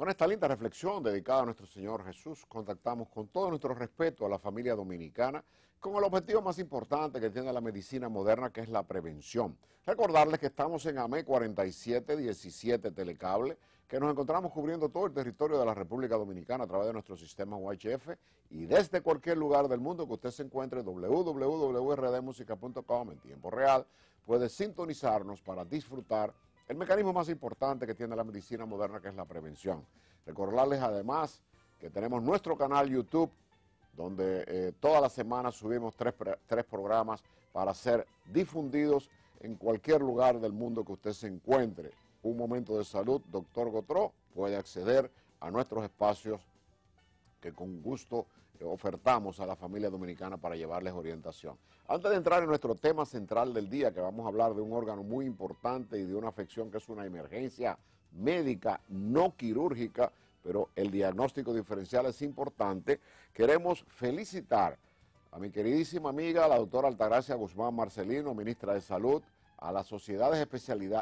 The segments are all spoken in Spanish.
Con esta linda reflexión dedicada a nuestro Señor Jesús, contactamos con todo nuestro respeto a la familia dominicana con el objetivo más importante que tiene la medicina moderna, que es la prevención. Recordarles que estamos en AME 4717 Telecable, que nos encontramos cubriendo todo el territorio de la República Dominicana a través de nuestro sistema UHF y desde cualquier lugar del mundo que usted se encuentre, www.rdmusica.com en tiempo real, puede sintonizarnos para disfrutar el mecanismo más importante que tiene la medicina moderna, que es la prevención. Recordarles además que tenemos nuestro canal YouTube, donde todas las semanas subimos tres programas para ser difundidos en cualquier lugar del mundo que usted se encuentre. Un momento de salud, Dr. Gotró puede acceder a nuestros espacios que con gusto ofertamos a la familia dominicana para llevarles orientación. Antes de entrar en nuestro tema central del día, que vamos a hablar de un órgano muy importante y de una afección que es una emergencia médica no quirúrgica, pero el diagnóstico diferencial es importante, queremos felicitar a mi queridísima amiga, la doctora Altagracia Guzmán Marcelino, ministra de Salud, a las sociedades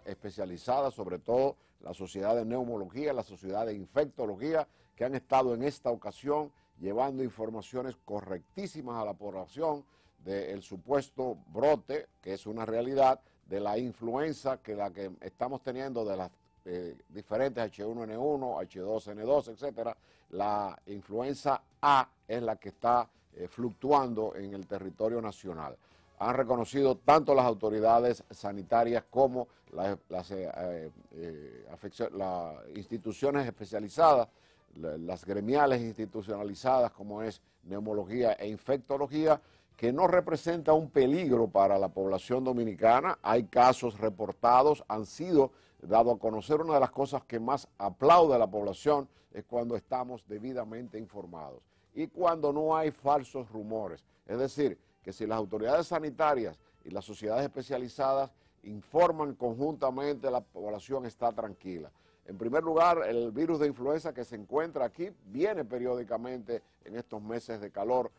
especializadas, sobre todo la Sociedad de Neumología, la Sociedad de Infectología, que han estado en esta ocasión llevando informaciones correctísimas a la población del supuesto brote, que es una realidad, de la influenza que estamos teniendo de las diferentes H1N1, H2N2, etcétera. La influenza A es la que está fluctuando en el territorio nacional. Han reconocido tanto las autoridades sanitarias como las instituciones especializadas, las gremiales institucionalizadas como es neumología e infectología, que no representa un peligro para la población dominicana. Hay casos reportados, han sido dado a conocer. Una de las cosas que más aplaude a la población es cuando estamos debidamente informados y cuando no hay falsos rumores. Es decir, que si las autoridades sanitarias y las sociedades especializadas informan conjuntamente, la población está tranquila. En primer lugar, el virus de influenza que se encuentra aquí viene periódicamente en estos meses de calor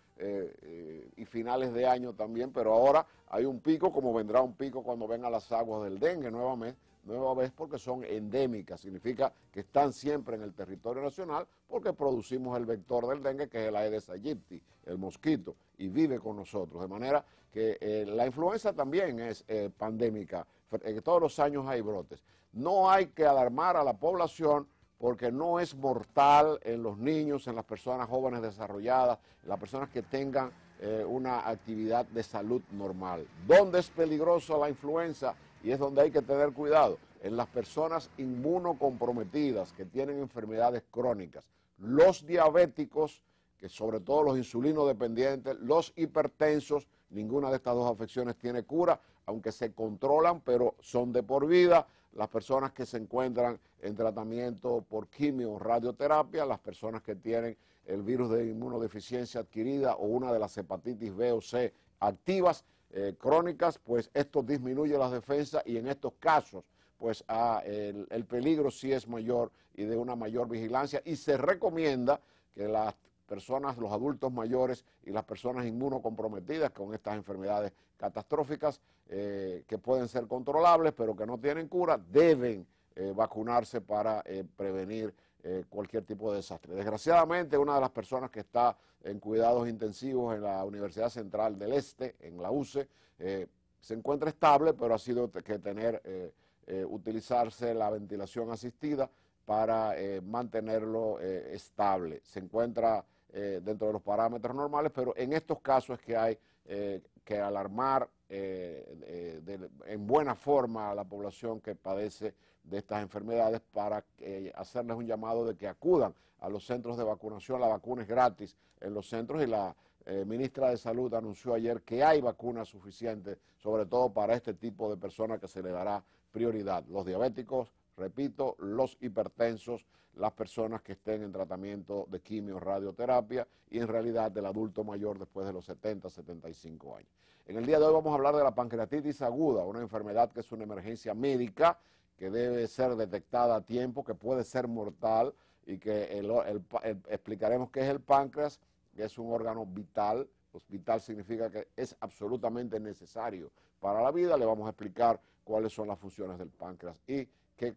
y finales de año también, pero ahora hay un pico, como vendrá un pico cuando vengan las aguas del dengue nueva vez, porque son endémicas, significa que están siempre en el territorio nacional porque producimos el vector del dengue, que es el Aedes aegypti, el mosquito, y vive con nosotros, de manera que la influenza también es pandémica, todos los años hay brotes. No hay que alarmar a la población porque no es mortal en los niños, en las personas jóvenes desarrolladas, en las personas que tengan una actividad de salud normal. ¿Dónde es peligrosa la influenza? Y es donde hay que tener cuidado, en las personas inmunocomprometidas que tienen enfermedades crónicas, los diabéticos, que sobre todo los insulinodependientes, los hipertensos. Ninguna de estas dos afecciones tiene cura, aunque se controlan, pero son de por vida. Las personas que se encuentran en tratamiento por quimio o radioterapia, las personas que tienen el virus de inmunodeficiencia adquirida o una de las hepatitis B o C activas, crónicas, pues esto disminuye las defensas y en estos casos pues el peligro sí es mayor y de una mayor vigilancia, y se recomienda que las personas, los adultos mayores y las personas inmunocomprometidas con estas enfermedades catastróficas que pueden ser controlables pero que no tienen cura, deben vacunarse para prevenir cualquier tipo de desastre. Desgraciadamente, una de las personas que está en cuidados intensivos en la Universidad Central del Este, en la UCE, se encuentra estable, pero ha sido que utilizarse la ventilación asistida para mantenerlo estable. Se encuentra dentro de los parámetros normales, pero en estos casos es que hay que alarmar en buena forma a la población que padece de estas enfermedades para hacerles un llamado de que acudan a los centros de vacunación. La vacuna es gratis en los centros y la ministra de Salud anunció ayer que hay vacunas suficientes, sobre todo para este tipo de personas que se le dará prioridad. Los diabéticos, repito, los hipertensos, las personas que estén en tratamiento de quimio, radioterapia y en realidad del adulto mayor después de los 70, 75 años. En el día de hoy vamos a hablar de la pancreatitis aguda, una enfermedad que es una emergencia médica que debe ser detectada a tiempo, que puede ser mortal y que explicaremos qué es el páncreas, que es un órgano vital. Vital significa que es absolutamente necesario para la vida. Le vamos a explicar cuáles son las funciones del páncreas y qué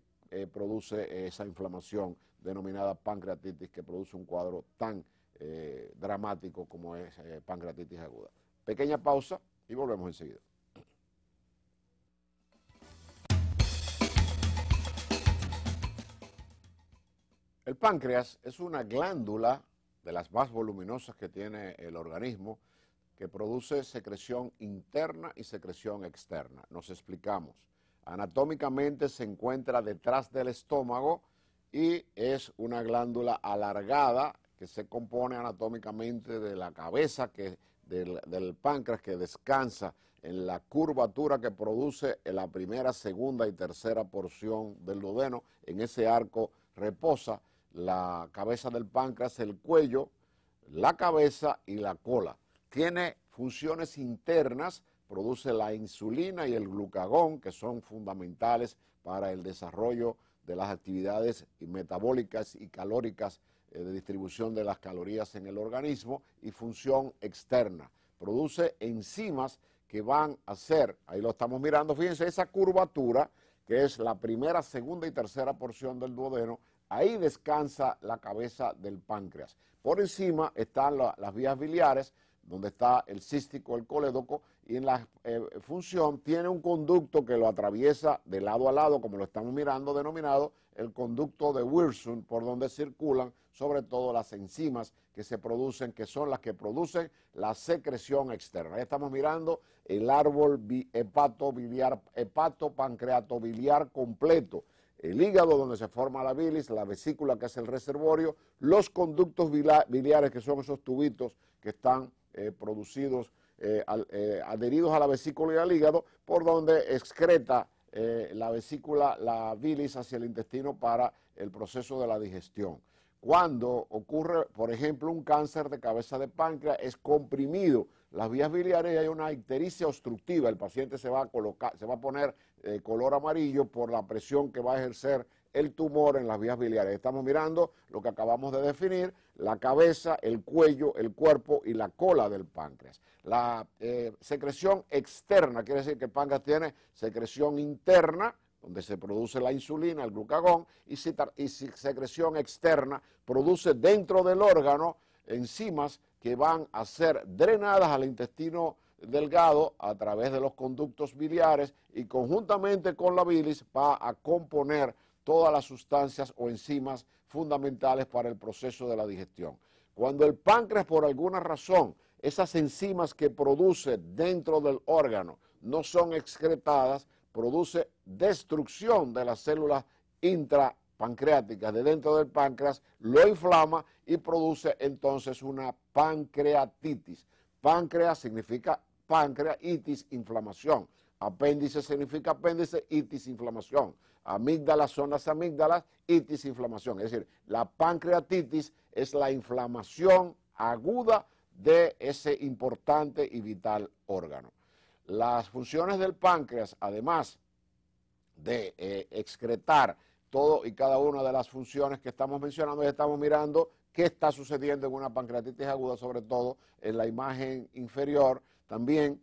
produce esa inflamación denominada pancreatitis, que produce un cuadro tan dramático como es pancreatitis aguda. Pequeña pausa y volvemos enseguida. El páncreas es una glándula de las más voluminosas que tiene el organismo, que produce secreción interna y secreción externa. Nos explicamos. Anatómicamente se encuentra detrás del estómago y es una glándula alargada que se compone anatómicamente de la cabeza del páncreas, que descansa en la curvatura que produce en la primera, segunda y tercera porción del duodeno. En ese arco reposa la cabeza del páncreas, el cuello, la cabeza y la cola. Tiene funciones internas, produce la insulina y el glucagón, que son fundamentales para el desarrollo de las actividades metabólicas y calóricas de distribución de las calorías en el organismo, y función externa. Produce enzimas que van a hacer, ahí lo estamos mirando, fíjense, esa curvatura, que es la primera, segunda y tercera porción del duodeno, ahí descansa la cabeza del páncreas. Por encima están las vías biliares, donde está el cístico, el colédoco, y en la función tiene un conducto que lo atraviesa de lado a lado, como lo estamos mirando, denominado el conducto de Wilson, por donde circulan sobre todo las enzimas que se producen, que son las que producen la secreción externa. Ahí estamos mirando el árbol hepatopancreatobiliar completo. El hígado, donde se forma la bilis, la vesícula, que es el reservorio, los conductos biliares, que son esos tubitos que están producidos, adheridos a la vesícula y al hígado, por donde excreta la vesícula la bilis hacia el intestino para el proceso de la digestión. Cuando ocurre, por ejemplo, un cáncer de cabeza de páncreas, es comprimido las vías biliares y hay una ictericia obstructiva. El paciente se va a poner color amarillo por la presión que va a ejercer el tumor en las vías biliares. Estamos mirando lo que acabamos de definir: la cabeza, el cuello, el cuerpo y la cola del páncreas. La secreción externa quiere decir que el páncreas tiene secreción interna, donde se produce la insulina, el glucagón, y secreción externa produce dentro del órgano enzimas que van a ser drenadas al intestino delgado a través de los conductos biliares, y conjuntamente con la bilis va a componer todas las sustancias o enzimas fundamentales para el proceso de la digestión. Cuando el páncreas, por alguna razón, esas enzimas que produce dentro del órgano no son excretadas, produce destrucción de las células intrapancreáticas de dentro del páncreas, lo inflama y produce entonces una pancreatitis. Páncreas significa páncreas, itis, inflamación. Apéndice significa apéndice, itis, inflamación. Amígdalas son las amígdalas, itis, inflamación. Es decir, la pancreatitis es la inflamación aguda de ese importante y vital órgano. Las funciones del páncreas, además de excretar todo y cada una de las funciones que estamos mencionando, y estamos mirando qué está sucediendo en una pancreatitis aguda, sobre todo en la imagen inferior. También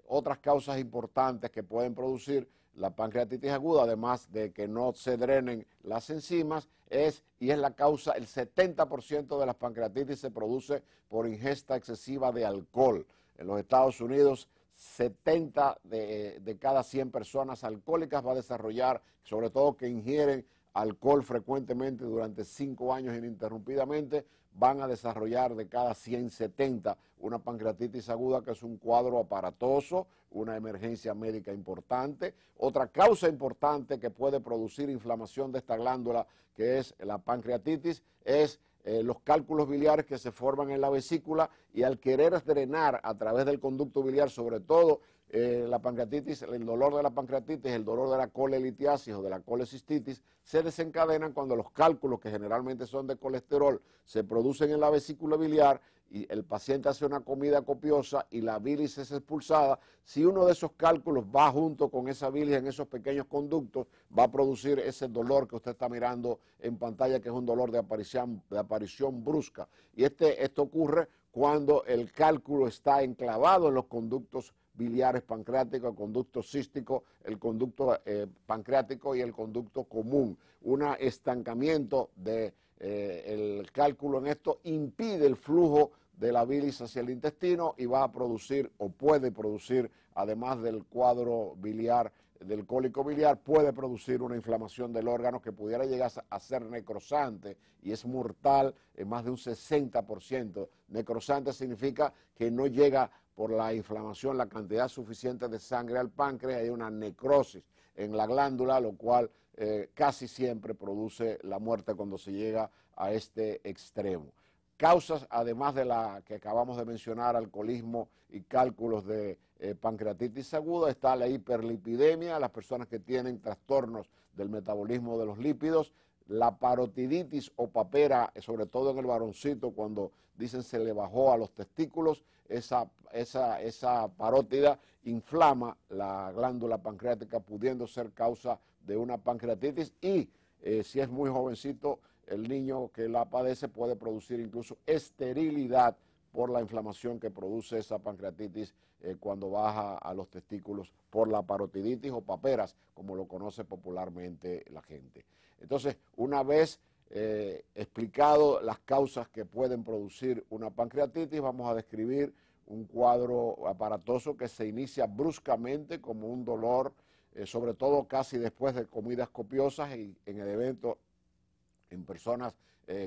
otras causas importantes que pueden producir la pancreatitis aguda, además de que no se drenen las enzimas, es la causa, el 70% de las pancreatitis se produce por ingesta excesiva de alcohol. En los Estados Unidos, 70 de cada 100 personas alcohólicas va a desarrollar, sobre todo que ingieren alcohol frecuentemente durante 5 años ininterrumpidamente, van a desarrollar de cada 170 una pancreatitis aguda, que es un cuadro aparatoso, una emergencia médica importante. Otra causa importante que puede producir inflamación de esta glándula, que es la pancreatitis, es los cálculos biliares que se forman en la vesícula, y al querer drenar a través del conducto biliar, sobre todo la pancreatitis, el dolor de la pancreatitis, el dolor de la colelitiasis o de la colecistitis, se desencadenan cuando los cálculos, que generalmente son de colesterol, se producen en la vesícula biliar y el paciente hace una comida copiosa y la bilis es expulsada. Si uno de esos cálculos va junto con esa bilis en esos pequeños conductos, va a producir ese dolor que usted está mirando en pantalla, que es un dolor de aparición brusca. Y esto ocurre cuando el cálculo está enclavado en los conductos biliares pancreáticos, el conducto cístico, el conducto pancreático y el conducto común. Un estancamiento del cálculo en esto impide el flujo de la bilis hacia el intestino y va a producir o puede producir, además del cuadro biliar, del cólico biliar, puede producir una inflamación del órgano que pudiera llegar a ser necrosante y es mortal en más de un 60%. Necrosante significa que no llega por la inflamación la cantidad suficiente de sangre al páncreas, hay una necrosis en la glándula, lo cual casi siempre produce la muerte cuando se llega a este extremo. Causas, además de la que acabamos de mencionar, alcoholismo y cálculos de pancreatitis aguda, está la hiperlipidemia, las personas que tienen trastornos del metabolismo de los lípidos, la parotiditis o papera, sobre todo en el varoncito, cuando dicen se le bajó a los testículos, esa parótida inflama la glándula pancreática, pudiendo ser causa de una pancreatitis y si es muy jovencito, el niño que la padece puede producir incluso esterilidad por la inflamación que produce esa pancreatitis cuando baja a los testículos por la parotiditis o paperas, como lo conoce popularmente la gente. Entonces, una vez explicado las causas que pueden producir una pancreatitis, vamos a describir un cuadro aparatoso que se inicia bruscamente como un dolor, sobre todo casi después de comidas copiosas y en el evento en personas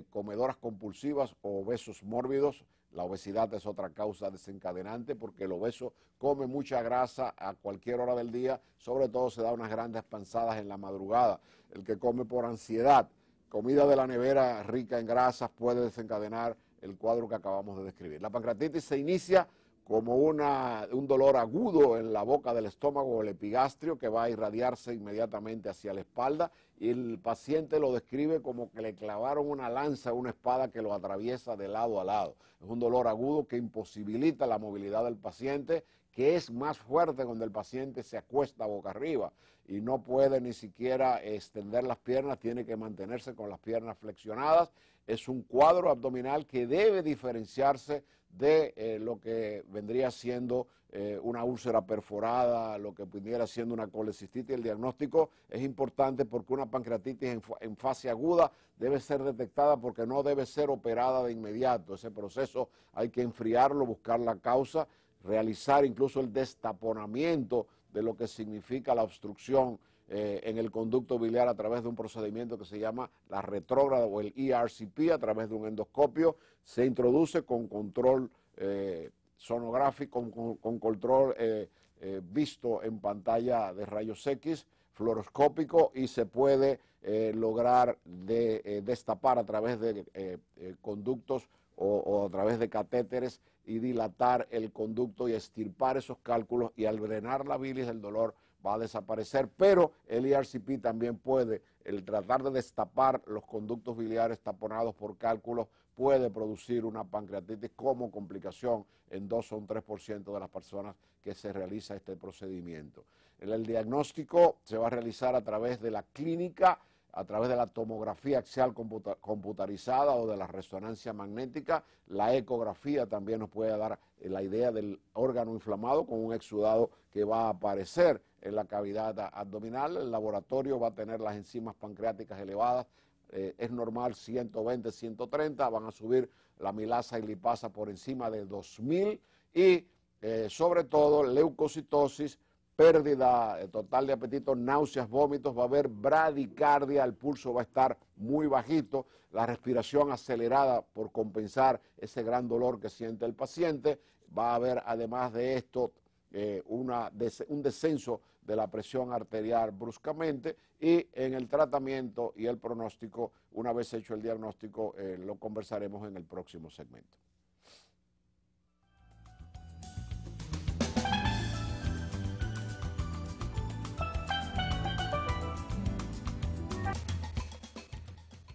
comedoras compulsivas o obesos mórbidos. La obesidad es otra causa desencadenante porque el obeso come mucha grasa a cualquier hora del día, sobre todo se da unas grandes panzadas en la madrugada. El que come por ansiedad, comida de la nevera rica en grasas puede desencadenar el cuadro que acabamos de describir. La pancreatitis se inicia como un dolor agudo en la boca del estómago o el epigastrio que va a irradiarse inmediatamente hacia la espalda y el paciente lo describe como que le clavaron una lanza, una espada que lo atraviesa de lado a lado. Es un dolor agudo que imposibilita la movilidad del paciente, que es más fuerte cuando el paciente se acuesta boca arriba y no puede ni siquiera extender las piernas, tiene que mantenerse con las piernas flexionadas. Es un cuadro abdominal que debe diferenciarse de lo que vendría siendo una úlcera perforada, lo que pudiera siendo una colecistitis. El diagnóstico es importante porque una pancreatitis en fase aguda debe ser detectada porque no debe ser operada de inmediato. Ese proceso hay que enfriarlo, buscar la causa, realizar incluso el destaponamiento de lo que significa la obstrucción en el conducto biliar a través de un procedimiento que se llama la retrógrada o el ERCP, a través de un endoscopio. Se introduce con control sonográfico, con control visto en pantalla de rayos X, fluoroscópico, y se puede lograr destapar a través de conductos o a través de catéteres y dilatar el conducto y extirpar esos cálculos, y al drenar la bilis el dolor va a desaparecer. Pero el ERCP también puede, el tratar de destapar los conductos biliares taponados por cálculos, puede producir una pancreatitis como complicación en 2 o un 3% de las personas que se realiza este procedimiento. El diagnóstico se va a realizar a través de la clínica, a través de la tomografía axial computarizada o de la resonancia magnética. La ecografía también nos puede dar la idea del órgano inflamado con un exudado que va a aparecer en la cavidad abdominal. El laboratorio va a tener las enzimas pancreáticas elevadas, es normal 120, 130, van a subir la milasa y lipasa por encima de 2000 y sobre todo leucocitosis, pérdida total de apetito, náuseas, vómitos, va a haber bradicardia, el pulso va a estar muy bajito, la respiración acelerada por compensar ese gran dolor que siente el paciente, va a haber además de esto un descenso de la presión arterial bruscamente, y en el tratamiento y el pronóstico, una vez hecho el diagnóstico, lo conversaremos en el próximo segmento.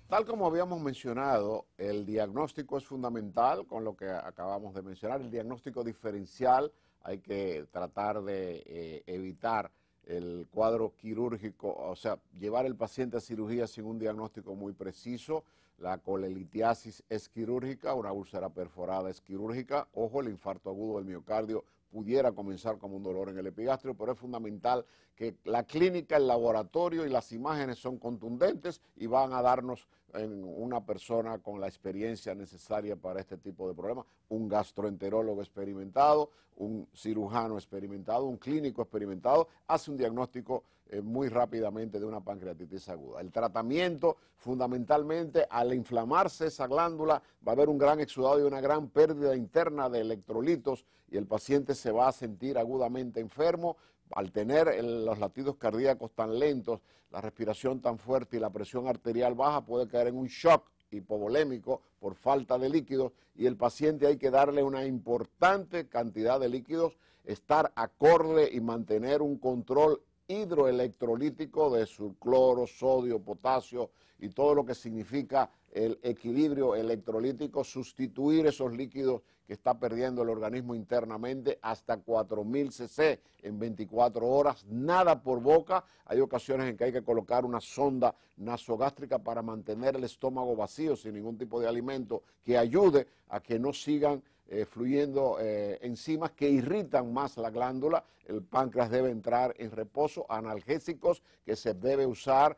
Tal como habíamos mencionado, el diagnóstico es fundamental con lo que acabamos de mencionar. El diagnóstico diferencial, hay que tratar de evitar el cuadro quirúrgico, o sea, llevar el paciente a cirugía sin un diagnóstico muy preciso. La colelitiasis es quirúrgica, una úlcera perforada es quirúrgica. Ojo, el infarto agudo del miocardio pudiera comenzar como un dolor en el epigastrio, pero es fundamental que la clínica, el laboratorio y las imágenes son contundentes y van a darnos en una persona con la experiencia necesaria para este tipo de problemas, un gastroenterólogo experimentado, un cirujano experimentado, un clínico experimentado, hace un diagnóstico muy rápidamente de una pancreatitis aguda. El tratamiento, fundamentalmente, al inflamarse esa glándula, va a haber un gran exudado y una gran pérdida interna de electrolitos y el paciente se va a sentir agudamente enfermo. Al tener los latidos cardíacos tan lentos, la respiración tan fuerte y la presión arterial baja, puede caer en un shock hipovolémico por falta de líquidos y el paciente hay que darle una importante cantidad de líquidos, estar acorde y mantener un control hidroelectrolítico de su cloro, sodio, potasio y todo lo que significa el equilibrio electrolítico, sustituir esos líquidos que está perdiendo el organismo internamente hasta 4000 cc en 24 horas, nada por boca. Hay ocasiones en que hay que colocar una sonda nasogástrica para mantener el estómago vacío sin ningún tipo de alimento que ayude a que no sigan fluyendo enzimas que irritan más la glándula. El páncreas debe entrar en reposo, analgésicos que se debe usar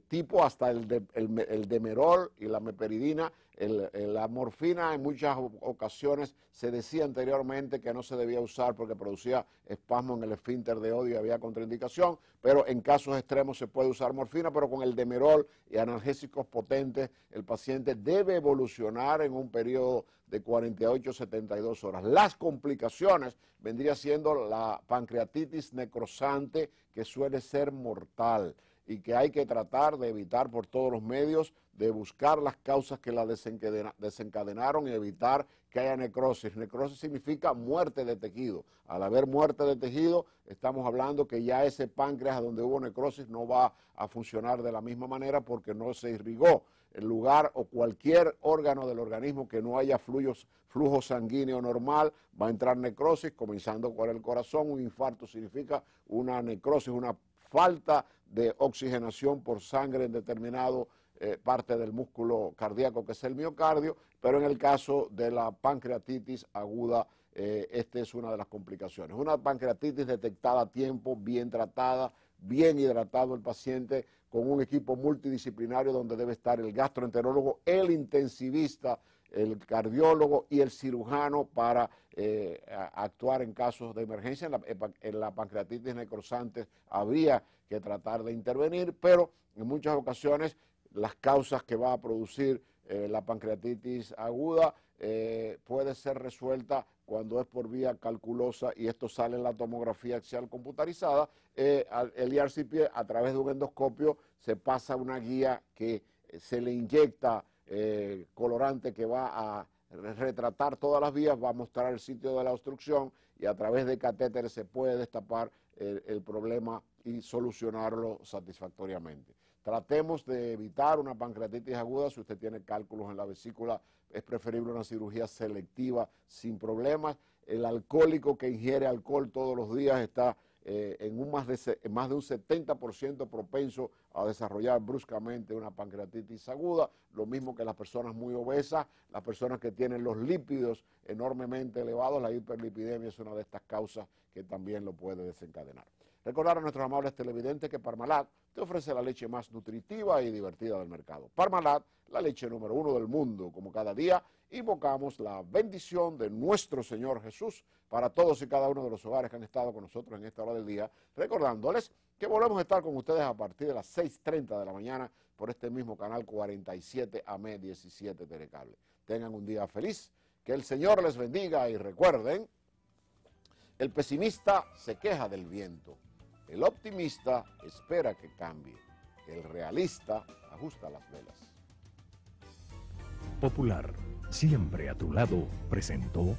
tipo hasta el demerol y la meperidina. La morfina en muchas ocasiones se decía anteriormente que no se debía usar porque producía espasmo en el esfínter de odio y había contraindicación, pero en casos extremos se puede usar morfina, pero con el demerol y analgésicos potentes el paciente debe evolucionar en un periodo de 48 a 72 horas. Las complicaciones vendría siendo la pancreatitis necrosante, que suele ser mortal y que hay que tratar de evitar por todos los medios, de buscar las causas que la desencadenaron y evitar que haya necrosis. Necrosis significa muerte de tejido. Al haber muerte de tejido, estamos hablando que ya ese páncreas donde hubo necrosis no va a funcionar de la misma manera porque no se irrigó el lugar o cualquier órgano del organismo que no haya flujo sanguíneo normal, va a entrar necrosis, comenzando por el corazón. Un infarto significa una necrosis, una falta de oxigenación por sangre en determinado parte del músculo cardíaco que es el miocardio, pero en el caso de la pancreatitis aguda, esta es una de las complicaciones. Una pancreatitis detectada a tiempo, bien tratada, bien hidratado el paciente, con un equipo multidisciplinario donde debe estar el gastroenterólogo, el intensivista, el cardiólogo y el cirujano para actuar en casos de emergencia. En la pancreatitis necrosante habría que tratar de intervenir, pero en muchas ocasiones las causas que va a producir la pancreatitis aguda puede ser resuelta cuando es por vía calculosa y esto sale en la tomografía axial computarizada. El ERCP, a través de un endoscopio, se pasa una guía que se le inyecta colorante que va a retratar todas las vías, va a mostrar el sitio de la obstrucción y a través de catéteres se puede destapar el problema y solucionarlo satisfactoriamente. Tratemos de evitar una pancreatitis aguda. Si usted tiene cálculos en la vesícula, es preferible una cirugía selectiva sin problemas. El alcohólico que ingiere alcohol todos los días está en más de un 70% propenso a desarrollar bruscamente una pancreatitis aguda, lo mismo que las personas muy obesas, las personas que tienen los lípidos enormemente elevados. La hiperlipidemia es una de estas causas que también lo puede desencadenar. Recordar a nuestros amables televidentes que Parmalat te ofrece la leche más nutritiva y divertida del mercado. Parmalat, la leche número 1 del mundo. Como cada día, invocamos la bendición de nuestro Señor Jesús para todos y cada uno de los hogares que han estado con nosotros en esta hora del día, recordándoles que volvemos a estar con ustedes a partir de las 6:30 de la mañana por este mismo canal 47 AM 17 Telecable. Tengan un día feliz, que el Señor les bendiga y recuerden, el pesimista se queja del viento. El optimista espera que cambie. El realista ajusta las velas. Popular, siempre a tu lado, presentó